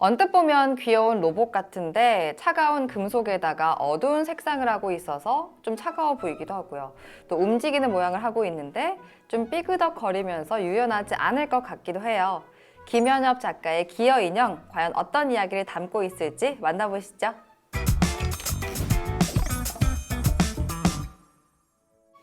언뜻 보면 귀여운 로봇 같은데 차가운 금속에다가 어두운 색상을 하고 있어서 좀 차가워 보이기도 하고요. 또 움직이는 모양을 하고 있는데 좀 삐그덕거리면서 유연하지 않을 것 같기도 해요. 김연엽 작가의 기어 인형, 과연 어떤 이야기를 담고 있을지 만나보시죠.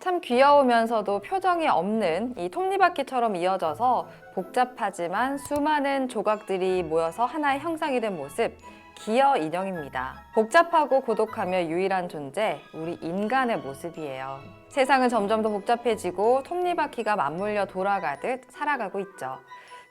참 귀여우면서도 표정이 없는 이 톱니바퀴처럼 이어져서 복잡하지만 수많은 조각들이 모여서 하나의 형상이 된 모습, 기어 인형입니다. 복잡하고 고독하며 유일한 존재, 우리 인간의 모습이에요. 세상은 점점 더 복잡해지고 톱니바퀴가 맞물려 돌아가듯 살아가고 있죠.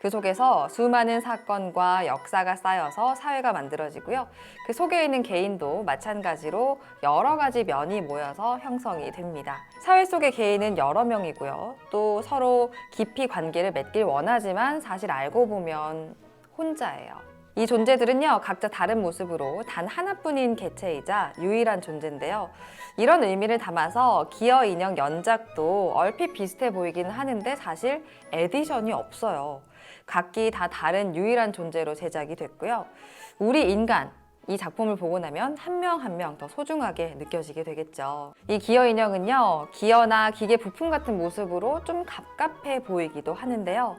그 속에서 수많은 사건과 역사가 쌓여서 사회가 만들어지고요. 그 속에 있는 개인도 마찬가지로 여러 가지 면이 모여서 형성이 됩니다. 사회 속의 개인은 여러 명이고요. 또 서로 깊이 관계를 맺길 원하지만 사실 알고 보면 혼자예요. 이 존재들은요, 각자 다른 모습으로 단 하나뿐인 개체이자 유일한 존재인데요. 이런 의미를 담아서 기어 인형 연작도 얼핏 비슷해 보이긴 하는데 사실 에디션이 없어요. 각기 다 다른 유일한 존재로 제작이 됐고요. 우리 인간, 이 작품을 보고 나면 한 명 한 명 더 소중하게 느껴지게 되겠죠. 이 기어 인형은요, 기어나 기계 부품 같은 모습으로 좀 갑갑해 보이기도 하는데요.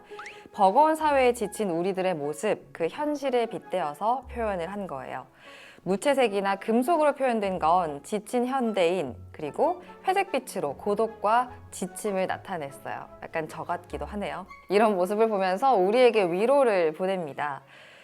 버거운 사회에 지친 우리들의 모습, 그 현실에 빗대어서 표현을 한 거예요. 무채색이나 금속으로 표현된 건 지친 현대인, 그리고 회색빛으로 고독과 지침을 나타냈어요. 약간 저 같기도 하네요. 이런 모습을 보면서 우리에게 위로를 보냅니다.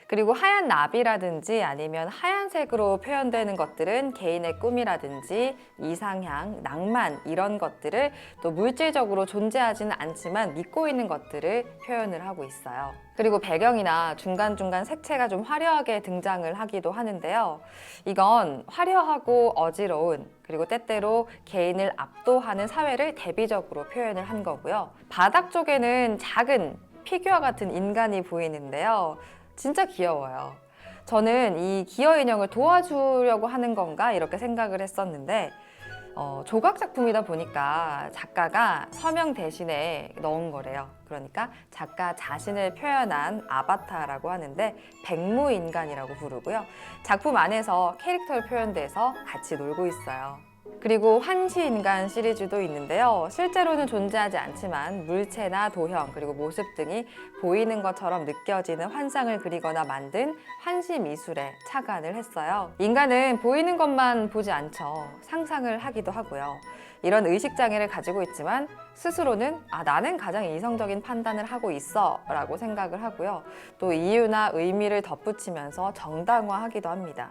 그리고 하얀 나비라든지 아니면 하얀색으로 표현되는 것들은 개인의 꿈이라든지 이상향, 낭만 이런 것들을 또 물질적으로 존재하지는 않지만 믿고 있는 것들을 표현을 하고 있어요. 그리고 배경이나 중간중간 색채가 좀 화려하게 등장을 하기도 하는데요. 이건 화려하고 어지러운 그리고 때때로 개인을 압도하는 사회를 대비적으로 표현을 한 거고요. 바닥 쪽에는 작은 피규어 같은 인간이 보이는데요. 진짜 귀여워요. 저는 이 기어 인형을 도와주려고 하는 건가 이렇게 생각을 했었는데 조각 작품이다 보니까 작가가 서명 대신에 넣은 거래요. 그러니까 작가 자신을 표현한 아바타라고 하는데 백무인간이라고 부르고요. 작품 안에서 캐릭터를 표현돼서 같이 놀고 있어요. 그리고 환시인간 시리즈도 있는데요. 실제로는 존재하지 않지만 물체나 도형 그리고 모습 등이 보이는 것처럼 느껴지는 환상을 그리거나 만든 환시 미술에 착안을 했어요. 인간은 보이는 것만 보지 않죠. 상상을 하기도 하고요. 이런 의식장애를 가지고 있지만 스스로는 나는 가장 이성적인 판단을 하고 있어 라고 생각을 하고요. 또 이유나 의미를 덧붙이면서 정당화하기도 합니다.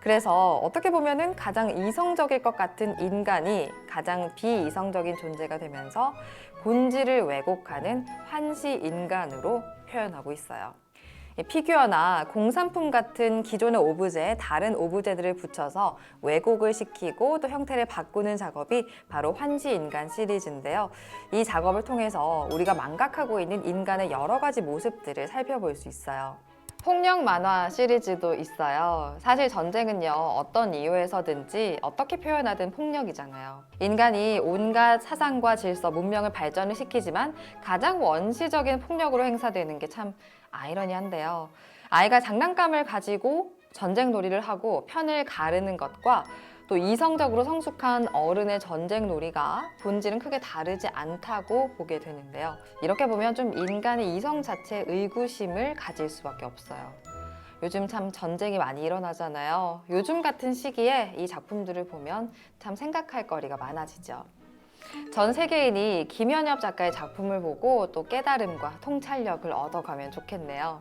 그래서 어떻게 보면은 가장 이성적일 것 같은 인간이 가장 비이성적인 존재가 되면서 본질을 왜곡하는 환시인간으로 표현하고 있어요. 피규어나 공산품 같은 기존의 오브제에 다른 오브제들을 붙여서 왜곡을 시키고 또 형태를 바꾸는 작업이 바로 환시인간 시리즈인데요. 이 작업을 통해서 우리가 망각하고 있는 인간의 여러 가지 모습들을 살펴볼 수 있어요. 폭력 만화 시리즈도 있어요. 사실 전쟁은요, 어떤 이유에서든지 어떻게 표현하든 폭력이잖아요. 인간이 온갖 사상과 질서, 문명을 발전을 시키지만 가장 원시적인 폭력으로 행사되는 게 참 아이러니한데요. 아이가 장난감을 가지고 전쟁 놀이를 하고 편을 가르는 것과 또 이성적으로 성숙한 어른의 전쟁 놀이가 본질은 크게 다르지 않다고 보게 되는데요. 이렇게 보면 좀 인간의 이성 자체에 의구심을 가질 수밖에 없어요. 요즘 참 전쟁이 많이 일어나잖아요. 요즘 같은 시기에 이 작품들을 보면 참 생각할 거리가 많아지죠. 전 세계인이 김연엽 작가의 작품을 보고 또 깨달음과 통찰력을 얻어가면 좋겠네요.